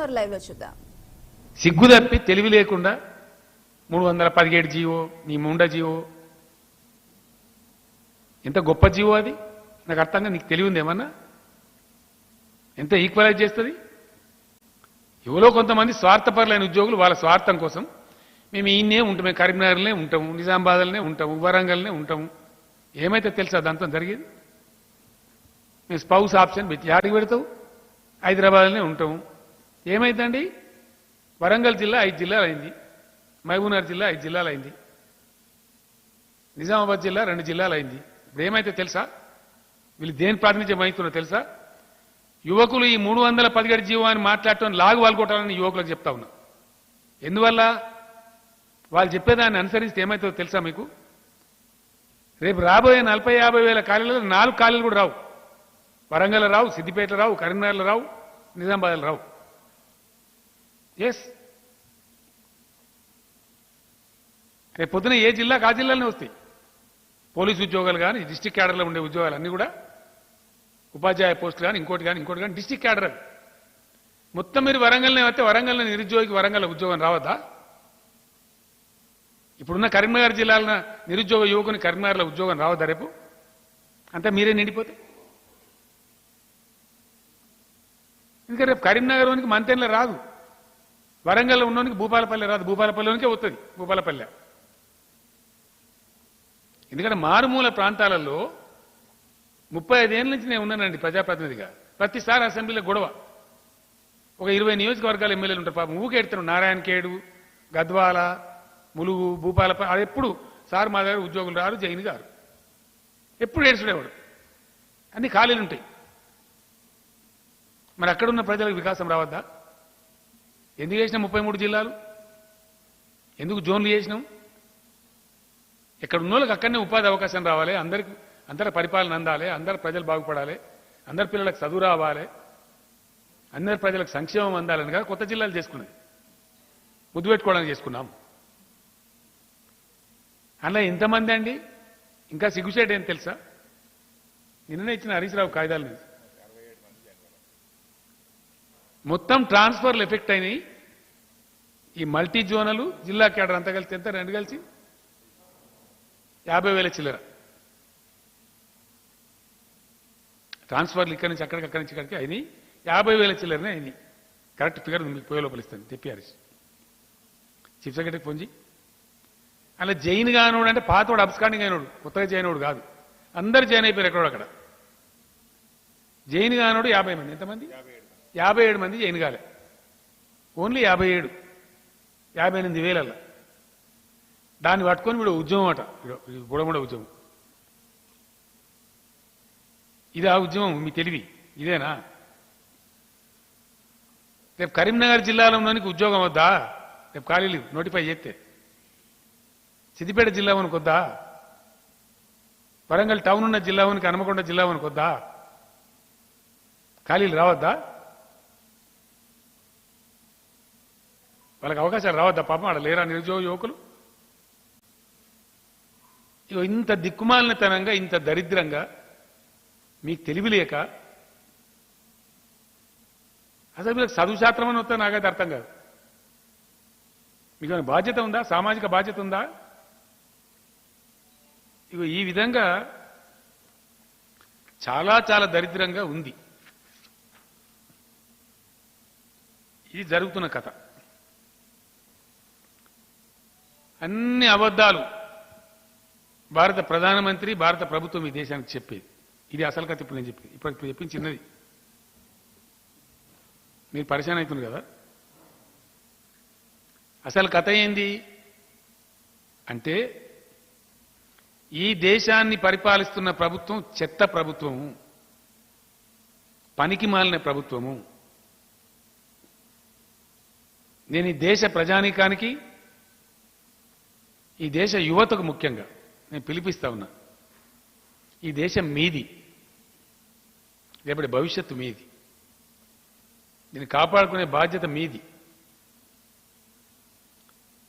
ఏమంటున్నారు లైవ్ లో చూద్దాం. సిగ్గు తప్పి తెలివి లేకుండా 317 జీవో నీ ముండ జీవో ఎంత గొప్ప జీవో అది నాకు అర్థంగా నీకు తెలివి ఉంది ఏమన్నా ఎంత ఈక్వలైజ్ చేస్తుంది ఎవరో కొంతమంది స్వార్థపరులైన ఉద్యోగులు వాళ్ళ స్వార్థం కోసం మేము ఈయన్నే ఉంటాం కరీంనగర్లోనే ఉంటాము నిజామాబాద్లోనే ఉంటాము వరంగల్నే ఉంటాము ఏమైతే తెలుసా దాంతో జరిగేది మేము స్పౌస్ ఆప్షన్ పెట్టి ఆడికి పెడతావు హైదరాబాద్లోనే ఉంటాము ఏమైందండి వరంగల్ జిల్లా 5 జిల్లాలు అయింది మహబూబ్నగర్ జిల్లా 5 జిల్లాలు అయింది నిజామాబాద్ జిల్లా 2 జిల్లాలు అయింది ఇప్పుడు ఏమైతే తెలుసా వీళ్ళు దేని ప్రాతినిధ్యం వహిస్తున్నారో తెలుసా యువకులు ఈ 317 జీవాన్ని మాట్లాడటం లాగు వాల్గొట్టాలని యువకులకు చెప్తా ఉన్నా ఎందువల్ల వాళ్ళు చెప్పేదాన్ని అనుసరిస్తే ఏమైతుందో తెలుసా మీకు రేపు రాబోయే 40-50 వేల ఖాళీలలో 4 ఖాళీలు కూడా రావు వరంగల్ రావు సిద్దిపేట రావు కరీంనగర్లో రావు నిజామాబాద్లో రావు ఎస్ రేపు పొద్దున ఏ జిల్లాకు ఆ జిల్లాలోనే వస్తాయి పోలీసు ఉద్యోగాలు కానీ డిస్టిక్ క్యాడర్లో ఉండే ఉద్యోగాలు అన్నీ కూడా ఉపాధ్యాయ పోస్టులు కానీ ఇంకోటి కానీ డిస్టిక్ క్యాడర్ మొత్తం మీరు వరంగల్నే వస్తే వరంగల్లో నిరుద్యోగికి వరంగల్ ఉద్యోగం రావద్దా ఇప్పుడున్న కరీంనగర్ జిల్లాలో నిరుద్యోగ యువకుని కరీంనగర్లో ఉద్యోగం రావద్దా రేపు అంతా మీరే నిండిపోతే ఇంకా రేపు కరీంనగర్లోనికి మంతెన్లో రాదు వరంగల్లో ఉన్నోనికి భూపాలపల్లి రాదు భూపాలపల్లిలోనికే వస్తుంది భూపాలపల్లె ఎందుకంటే మారుమూల ప్రాంతాలలో 35 ఏళ్ళ నుంచి నేను ఉన్నానండి ప్రజాప్రతినిధిగా ప్రతిసారి అసెంబ్లీలో గొడవ ఒక 20 నియోజకవర్గాల ఎమ్మెల్యేలు ఉంటారు పాపం ఊకే ఎడతారు నారాయణఖేడు గద్వాల ములుగు భూపాలపల్లి అది ఎప్పుడు సార్ మా దగ్గర ఉద్యోగులు రారు జైన్ గారు ఎప్పుడు ఏడ్చుడేవాడు అన్ని ఖాళీలు ఉంటాయి మరి అక్కడున్న ప్రజలకు వికాసం రావద్దా ఎందుకు చేసినాం 33 జిల్లాలు ఎందుకు జోన్లు చేసినాం ఇక్కడ ఉన్న వాళ్ళకి అక్కడనే ఉపాధి అవకాశం రావాలి అందరి పరిపాలన అందాలి అందరి ప్రజలు బాగుపడాలి అందరి పిల్లలకు చదువు రావాలి అందరి ప్రజలకు సంక్షేమం అందాలని కదా కొత్త జిల్లాలు చేసుకున్నది ముద్దు పెట్టుకోవడానికి చేసుకున్నాం అలా ఎంతమంది అండి ఇంకా సిగ్గుచేట ఏం తెలుసా నిన్ననే ఇచ్చిన హరీష్ రావు కాగితాల మీద మొత్తం ట్రాన్స్ఫర్లు ఎఫెక్ట్ అయినాయి ఈ మల్టీ జోనలు జిల్లా కేడర్ అంతా కలిసి ఎంత 2 కలిసి 50,000 చిల్లర ట్రాన్స్ఫర్లు ఇక్కడి నుంచి అక్కడి నుంచి ఇక్కడికి అయినాయి 50,000 చిల్లరనే అయినాయి కరెక్ట్ ఫిగర్ మీకు పోయే లోపల ఇస్తాను తెప్పి హరీష్ చీఫ్ సెక్రటరీకి పొంజి అలా జైన్ కానోడు అంటే పాతోడు అబ్స్కాండింగ్ అయినోడు కొత్తగా జైన్ వాడు కాదు అందరు జైన్ అయిపోయారు ఎక్కడో అక్కడ జైన్ కానోడు 50 మంది ఎంతమంది 57 మంది జైన్ కాలే ఓన్లీ 58,000 దాన్ని పట్టుకొని వీడు ఉద్యమం అట బుడముడ ఉద్యమం ఇది ఆ ఉద్యమం మీ తెలివి ఇదేనా రేపు కరీంనగర్ జిల్లాలో ఉన్నోనికి ఉద్యోగం వద్దా రేపు ఖాళీలు నోటిఫై చేస్తే సిద్దిపేట జిల్లా ఉనికి వద్దా వరంగల్ టౌన్ ఉన్న జిల్లా ఉనికి హనుమకొండ జిల్లా ఉనికి వద్దా ఖాళీలు రావద్దా వాళ్ళకి అవకాశాలు రావద్దా పాపం ఆడ లేరా నిరుద్యోగ యువకులు ఇంత దిక్కుమాలినతనంగా ఇంత దరిద్రంగా మీకు తెలివి లేక అసలు మీకు చదువు శాస్త్రం అని వస్తే నాకైతే అర్థం కాదు మీకు బాధ్యత ఉందా సామాజిక బాధ్యత ఉందా ఈ విధంగా చాలా చాలా దరిద్రంగా ఉంది ఇది జరుగుతున్న కథ అన్ని అబద్ధాలు భారత ప్రధానమంత్రి భారత ప్రభుత్వం ఈ దేశానికి చెప్పేది ఇది అసలు కథ ఇప్పుడు నేను చెప్పేది ఇప్పుడు చెప్పింది చిన్నది మీరు పరిశాన్ అవుతుంది కదా అసలు కథ ఏంది అంటే ఈ దేశాన్ని పరిపాలిస్తున్న ప్రభుత్వం చెత్త ప్రభుత్వము పనికి మాలిన ప్రభుత్వము నేను ఈ దేశ ప్రజానీకానికి ఈ దేశ యువతకు ముఖ్యంగా నేను పిలిపిస్తా ఉన్నా ఈ దేశం మీది రేపటి భవిష్యత్తు మీది దీన్ని కాపాడుకునే బాధ్యత మీది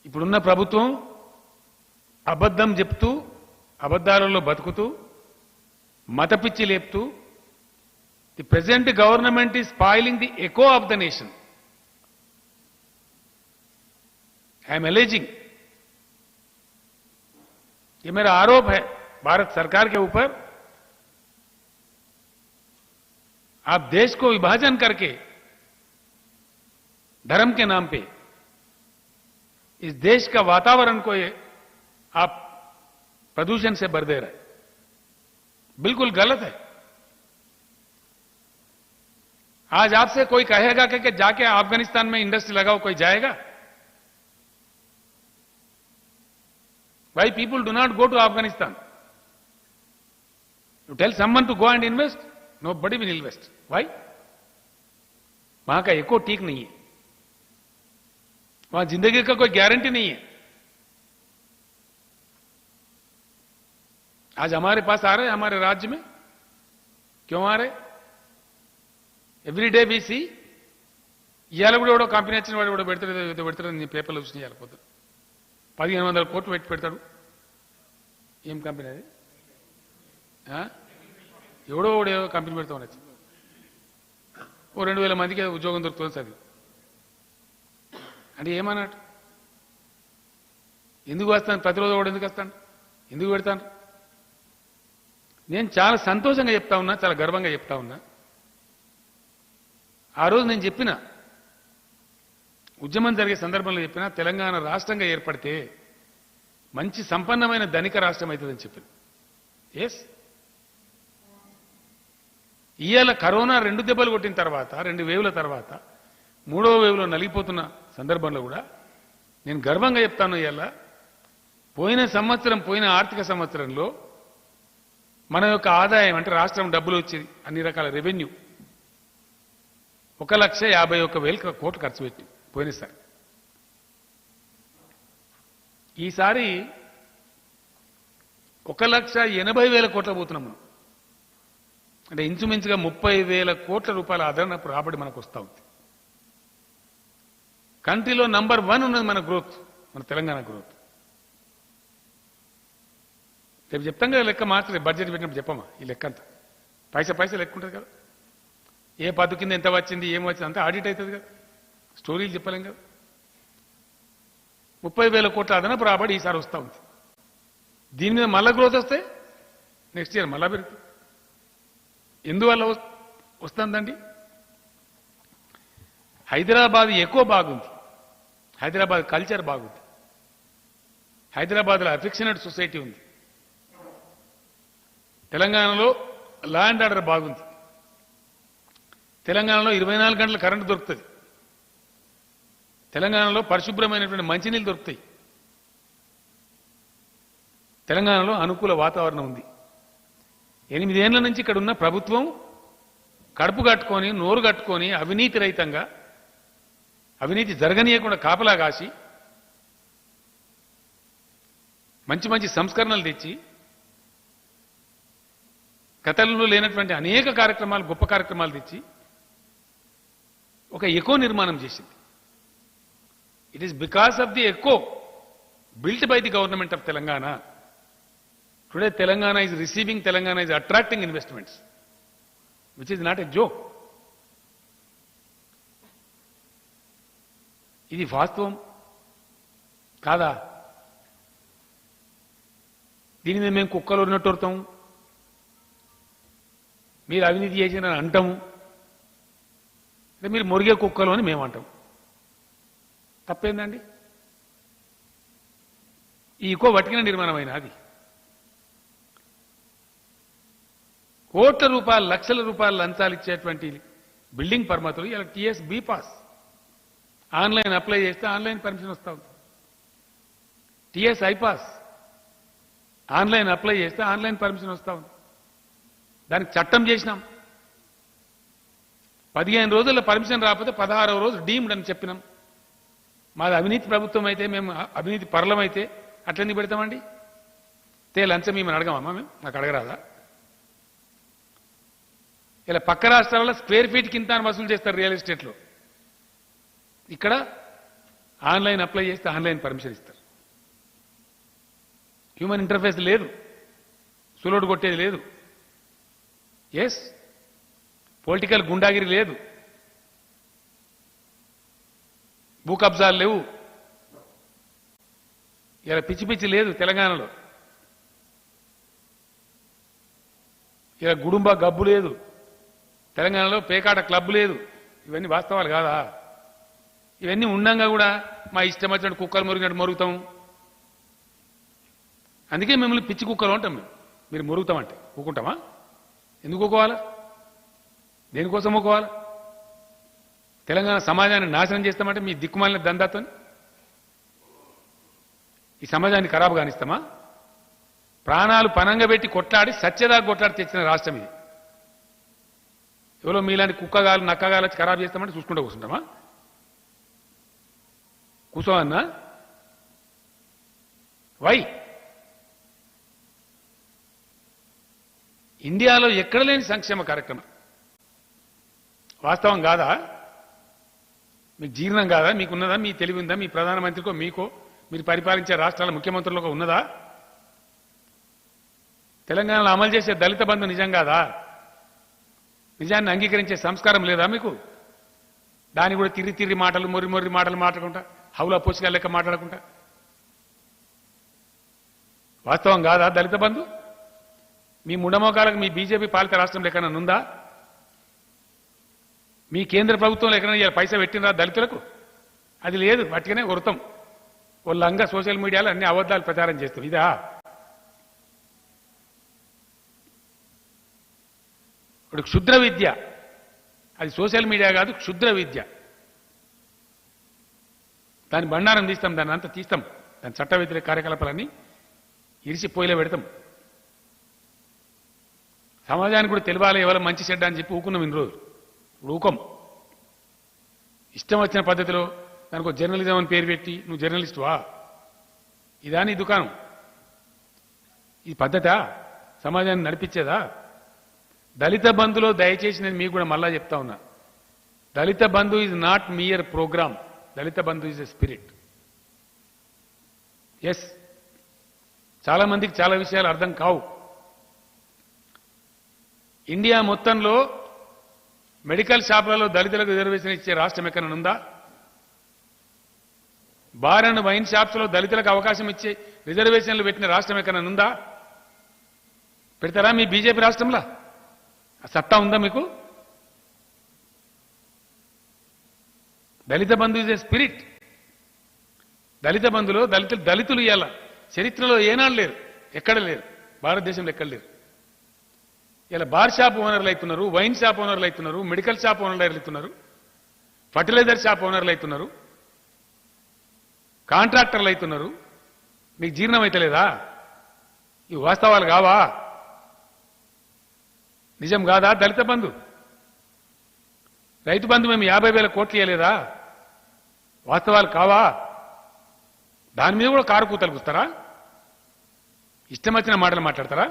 ఇప్పుడున్న ప్రభుత్వం అబద్ధం చెప్తూ అబద్ధాలలో బతుకుతూ మతపిచ్చి లేపుతూ the present government is spoiling the echo of the nation I am alleging, ये मेरा आरोप है भारत सरकार के ऊपर। आप देश को विभाजन करके धर्म के नाम पे इस देश का वातावरण को ये आप प्रदूषण से भर दे रहे, बिल्कुल गलत है। आज आपसे कोई कहेगा कि जाके अफगानिस्तान में इंडस्ट्री लगाओ, कोई जाएगा? भाई, people do not go to Afghanistan. You tell someone to go and invest, nobody will invest. Why? वहां का इको ठीक नहीं है, वहां जिंदगी का कोई गारंटी नहीं है। आज हमारे पास आ रहे हैं, हमारे राज्य में क्यों आ रहे? ఎవ్రీ డే వి సీ ఇవాళ కూడా ఎవడో కంపెనీ వచ్చిన వాడు కూడా పెడతాడు నీ పేపర్లో చూసిన ఇవ్వకపోతాడు. 1500 కోట్లు పెడతాడు. ఏం కంపెనీ అది? ఎవడో ఏదో కంపెనీ పెడతామని వచ్చి ఓ 2000 మందికి ఉద్యోగం దొరుకుతుంది చదివి అంటే ఏమన్నట్టు? ఎందుకు వస్తాను? ప్రతిరోజు కూడా ఎందుకు వస్తాను? ఎందుకు పెడతాను? నేను చాలా సంతోషంగా చెప్తా ఉన్నా, చాలా గర్వంగా చెప్తా ఉన్నా. ఆ రోజు నేను చెప్పిన, ఉద్యమం జరిగే సందర్భంలో చెప్పిన, తెలంగాణ రాష్ట్రంగా ఏర్పడితే మంచి సంపన్నమైన ధనిక రాష్ట్రం అవుతుందని చెప్పిన. ఎస్, ఇవాళ కరోనా 2 దెబ్బలు కొట్టిన తర్వాత, 2 వేవుల తర్వాత 3వ వేవ్లో నలిగిపోతున్న సందర్భంలో కూడా నేను గర్వంగా చెప్తాను. ఇవాళ పోయిన ఆర్థిక సంవత్సరంలో మన యొక్క ఆదాయం అంటే రాష్ట్రం డబ్బులు వచ్చేది, అన్ని రకాల రెవెన్యూ 1,51,000 కోట్లు ఖర్చు పెట్టి పోయినసారి. ఈసారి 1,80,000 కోట్ల పోతున్నాం మనం. అంటే ఇంచుమించుగా 30,000 కోట్ల రూపాయల అదనపు రాబడి మనకు వస్తూ ఉంది. కంట్రీలో నంబర్ 1 ఉన్నది మన గ్రోత్, మన తెలంగాణ గ్రోత్. రేపు చెప్తాం కదా లెక్క, మార్చలేదు బడ్జెట్ పెట్టినప్పుడు చెప్పమా ఈ లెక్క అంతా. పైసా లెక్క ఉంటుంది కదా, ఏ పద్దు కింద ఎంత వచ్చింది, ఏం వచ్చింది అంతా ఆడిట్ అవుతుంది కదా, స్టోరీలు చెప్పలేం కదా. 30,000 కోట్ల అదనపు రాబడి ఈసారి వస్తూ ఉంది. దీని మీద మళ్ళా గ్రోత్ వస్తే నెక్స్ట్ ఇయర్ మళ్ళా పెరుగుతుంది. ఎందువల్ల వస్తుందండి? హైదరాబాద్ ఎక్కువ బాగుంది, హైదరాబాద్ కల్చర్ బాగుంది, హైదరాబాద్లో అఫెక్షనేట్ సొసైటీ ఉంది, తెలంగాణలో లా అండ్ ఆర్డర్ బాగుంది, తెలంగాణలో 24 గంటల కరెంటు దొరుకుతుంది, తెలంగాణలో పరిశుభ్రమైనటువంటి మంచినీళ్ళు దొరుకుతాయి, తెలంగాణలో అనుకూల వాతావరణం ఉంది. 8 ఏళ్ల నుంచి ఇక్కడ ఉన్న ప్రభుత్వం కడుపు కట్టుకొని, నోరు కట్టుకొని, అవినీతి రహితంగా, అవినీతి జరగనీయకుండా కాపలా కాసి మంచి మంచి సంస్కరణలు తెచ్చి గతంలో లేనటువంటి అనేక కార్యక్రమాలు, గొప్ప కార్యక్రమాలు తెచ్చి ఒక ఎకో నిర్మాణం చేసింది. It is because of the eco built by the government of Telangana. Today Telangana is receiving, Telangana is attracting investments, which is not a joke. ఇది వాస్తవం కాదా? దీని మీద మేము కుక్కలు ఉన్నట్టు వస్తాము, మీరు అవినీతి చేసిన అంటాము, అంటే మీరు మురిగే కుక్కలు అని మేము అంటాం. తప్పేందండి? ఈ ఇకో వటికిన నిర్మాణమైన అది కోట్ల రూపాయలు, లక్షల రూపాయలు లంచాలు ఇచ్చేటువంటి బిల్డింగ్ పర్మితులు ఇలా TS be pass online apply చేస్తే ఆన్లైన్ పర్మిషన్ వస్తా ఉంది. టీఎస్ ఐపాస్ ఆన్లైన్ అప్లై చేస్తే ఆన్లైన్ పర్మిషన్ వస్తా ఉంది. దానికి చట్టం చేసినాం. 15 రోజుల్లో పర్మిషన్ రాకపోతే 16వ రోజు డీమ్డ్ అని చెప్పినాం. మాది అవినీతి ప్రభుత్వం అయితే, మేము అవినీతి పరలం అయితే అట్లెందుకు పెడతామండి? లంచం మేము అడగమమ్మా, మేము నాకు అడగరాదా? ఇలా పక్క రాష్ట్రాల్లో స్క్వేర్ ఫీట్ కింద వసూలు చేస్తారు రియల్ ఎస్టేట్లో. ఇక్కడ ఆన్లైన్ అప్లై చేస్తే ఆన్లైన్ పర్మిషన్ ఇస్తారు. హ్యూమన్ ఇంటర్ఫేస్ లేదు, సులోడు కొట్టేది లేదు, ఎస్ పొలిటికల్ గుండాగిరి లేదు, భూ కబ్జాలు లేవు, ఇలా పిచ్చి పిచ్చి లేదు తెలంగాణలో. ఇలా గుడుంబ గబ్బు లేదు తెలంగాణలో, పేకాట క్లబ్ లేదు. ఇవన్నీ వాస్తవాలు కాదా? ఇవన్నీ ఉండంగా కూడా మా ఇష్టం వచ్చినట్టు కుక్కలు మురిగినట్టు మొరుగుతాం. అందుకే మిమ్మల్ని పిచ్చి కుక్కలు అంటాం మేము. మీరు మురుగుతామంటే ఊకుంటామా? ఎందుకు ఊకోవాలా? దేనికోసం ఊకోవాలా? తెలంగాణ సమాజాన్ని నాశనం చేస్తామంటే మీ దిక్కుమాలిన దందాతో ఈ సమాజాన్ని ఖరాబు కానిస్తామా? ప్రాణాలు పనంగా పెట్టి కొట్లాడి సత్యదాకా కొట్లాడి తెచ్చిన రాష్ట్రం ఇది. ఎవరో మీలాంటి కుక్కగాలు నక్కగాలు వచ్చి ఖరాబు చేస్తామంటే చూసుకుంటూ కూర్చుంటామా? కూర్చోవన్నా? వై? ఇండియాలో ఎక్కడ లేని సంక్షేమ కార్యక్రమం. వాస్తవం కాదా? మీకు జీర్ణం కాదా? మీకున్నదా? మీ తెలివి ఉందా? మీ ప్రధానమంత్రికో మీకో మీరు పరిపాలించే రాష్ట్రాల ముఖ్యమంత్రులకు ఉన్నదా? తెలంగాణలో అమలు చేసే దళిత బంధు నిజం కాదా? నిజాన్ని అంగీకరించే సంస్కారం లేదా మీకు? దాన్ని కూడా తిరిగి తిరిగి మాటలు మొర్రి మొర్రి మాటలు మాట్లాడుకుంటా, హౌలా పోసిగా లెక్క మాట్లాడకుండా. వాస్తవం కాదా దళిత బంధు? మీ ముండమోకాలకు మీ బీజేపీ పాలిత రాష్ట్రంలో ఎక్కడన్నా ఉందా? మీ కేంద్ర ప్రభుత్వంలో ఎక్కడైనా పైసా పెట్టినరా దళితులకు? అది లేదు. వాటికనే వృతం వాళ్ళంగా సోషల్ మీడియాలో అన్ని అబద్ధాలు ప్రచారం చేస్తాం. ఇదా? ఇప్పుడు క్షుద్ర విద్య, అది సోషల్ మీడియా కాదు, క్షుద్ర విద్య. దాని బండారం తీస్తాం, దాన్ని అంతా తీస్తాం. దాని చట్ట వ్యతిరేక కార్యకలాపాలన్నీ ఇరిసి పొయ్యిలో పెడతాం. సమాజానికి కూడా తెలియాలి ఎవరు మంచి చెడ్డ అని చెప్పి ఊకున్నాం ఇన్ని రోజులు. ఇప్పుడు ఊకం. ఇష్టం వచ్చిన పద్ధతిలో దానికి ఒక జర్నలిజం అని పేరు పెట్టి నువ్వు జర్నలిస్టువా? ఇదా నీ దుకాణం? ఈ పద్ధతా సమాజాన్ని నడిపించేదా? దళిత బంధులో దయచేసి నేను మీకు కూడా మళ్ళా చెప్తా ఉన్నా, Dalit Bandhu is not mere programme. Dalit Bandhu is a spirit. Yes, చాలా మందికి చాలా విషయాలు అర్థం కావు. ఇండియా మొత్తంలో మెడికల్ షాపులలో దళితులకు రిజర్వేషన్ ఇచ్చే రాష్ట్రం ఎక్కడైనా ఉందా? బార్ అండ్ వైన్ షాప్స్ లో దళితులకు అవకాశం ఇచ్చే రిజర్వేషన్లు పెట్టిన రాష్ట్రం ఎక్కడైనా ఉందా? పెడతారా మీ బీజేపీ రాష్ట్రంలో? ఆ సత్తా ఉందా మీకు? దళిత బంధు ఇస్ ఏ స్పిరిట్. దళిత బంధులో దళితులు ఇవ్వాల. చరిత్రలో ఏనాడు లేరు, ఎక్కడ లేరు, భారతదేశంలో ఎక్కడ లేరు. ఇలా బార్ షాప్ ఓనర్లు అవుతున్నారు, వైన్ షాప్ ఓనర్లు అవుతున్నారు, మెడికల్ షాప్ ఓనర్లు అవుతున్నారు, ఫర్టిలైజర్ షాప్ ఓనర్లు అవుతున్నారు, కాంట్రాక్టర్లు అవుతున్నారు. మీకు జీర్ణం అయితలేదా? ఈ వాస్తవాలు కావా? నిజం కాదా దళిత బంధు? రైతు బంధు మేము 50,000 కోట్లు ఇవ్వలేదా? వాస్తవాలు కావా? దాని మీద కూడా కారు కూతలు కూస్తారా? ఇష్టం వచ్చిన మాటలు మాట్లాడతారా?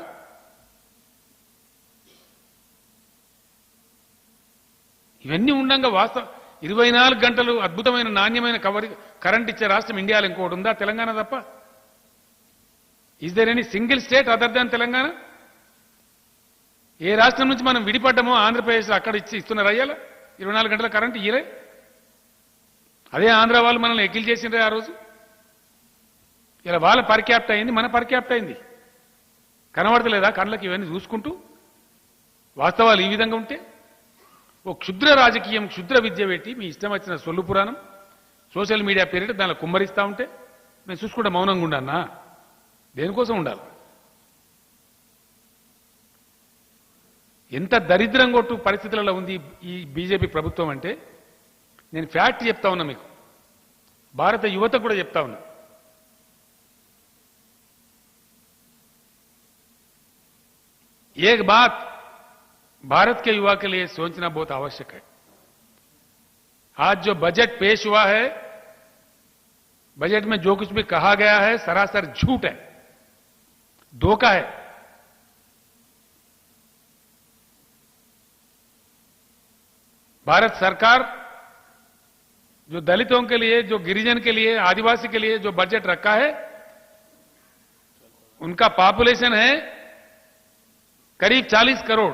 ఇవన్నీ ఉండంగా వాస్తవం 24 గంటలు అద్భుతమైన నాణ్యమైన కరెంట్ ఇచ్చే రాష్ట్రం ఇండియాలో ఇంకోటి ఉందా? తెలంగాణ తప్ప. Is there any single state other than Telangana? ఏ రాష్ట్రం నుంచి మనం విడిపడ్డామో ఆంధ్రప్రదేశ్ అక్కడ ఇస్తున్నారు అయ్యాల 24 గంటల కరెంట్ ఇయలే. అదే ఆంధ్ర వాళ్ళు మనల్ని ఎక్కిల్ చేసిండ్రే ఆ రోజు. ఇలా వాళ్ళ పరిక్యాప్ట్ అయింది, మన పరిక్యాప్ట్ అయింది. కనబడతలేదా కళ్ళకి ఇవన్నీ చూసుకుంటూ? వాస్తవాలు ఈ విధంగా ఉంటే ఓ క్షుద్ర రాజకీయం, క్షుద్ర విద్య పెట్టి మీ ఇష్టం వచ్చిన సొల్లు పురాణం సోషల్ మీడియా పేరిట దానిలో కుమ్మరిస్తా ఉంటే నేను చూసుకుంటే మౌనంగా ఉండన్నా? దేనికోసం ఉండాలి? ఎంత దరిద్రం కొట్టు పరిస్థితులలో ఉంది ఈ బీజేపీ ప్రభుత్వం అంటే నేను ఫ్యాక్ట్ చెప్తా ఉన్నా మీకు, భారత యువత కూడా చెప్తా ఉన్నా. एक बात भारत के युवा के लिए सोचना बहुत आवश्यक है. आज जो बजट पेश हुआ है, बजट में जो कुछ भी कहा गया है सरासर झूठ है, धोखा है. भारत सरकार जो दलितों के लिए, जो गिरिजन के लिए, आदिवासी के लिए जो बजट रखा है, उनका पॉपुलेशन है करीब 40 करोड़.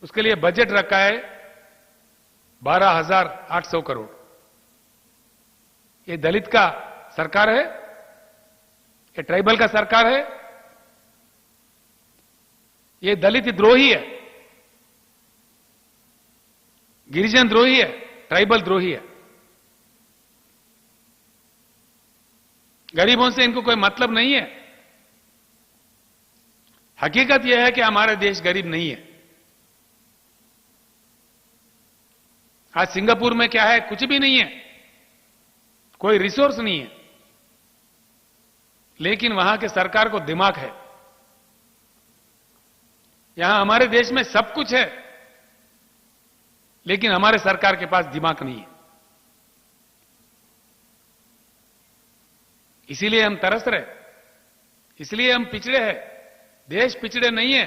उसके लिए बजट रखा है 12,800 करोड़. ये दलित का सरकार है, ये ट्राइबल का सरकार है, ये दलित द्रोही है, गिरिजन द्रोही है, ट्राइबल द्रोही है। गरीबों से इनको कोई मतलब नहीं है। हकीकत यह है कि हमारा देश गरीब नहीं है। आज सिंगापुर में क्या है? कुछ भी नहीं है, कोई रिसोर्स नहीं है, लेकिन वहां के सरकार को दिमाग है। यहां हमारे देश में सब कुछ है, लेकिन हमारे सरकार के पास दिमाग नहीं है। इसीलिए हम तरस रहे, इसलिए हम पिछड़े हैं। देश पिछड़े नहीं है,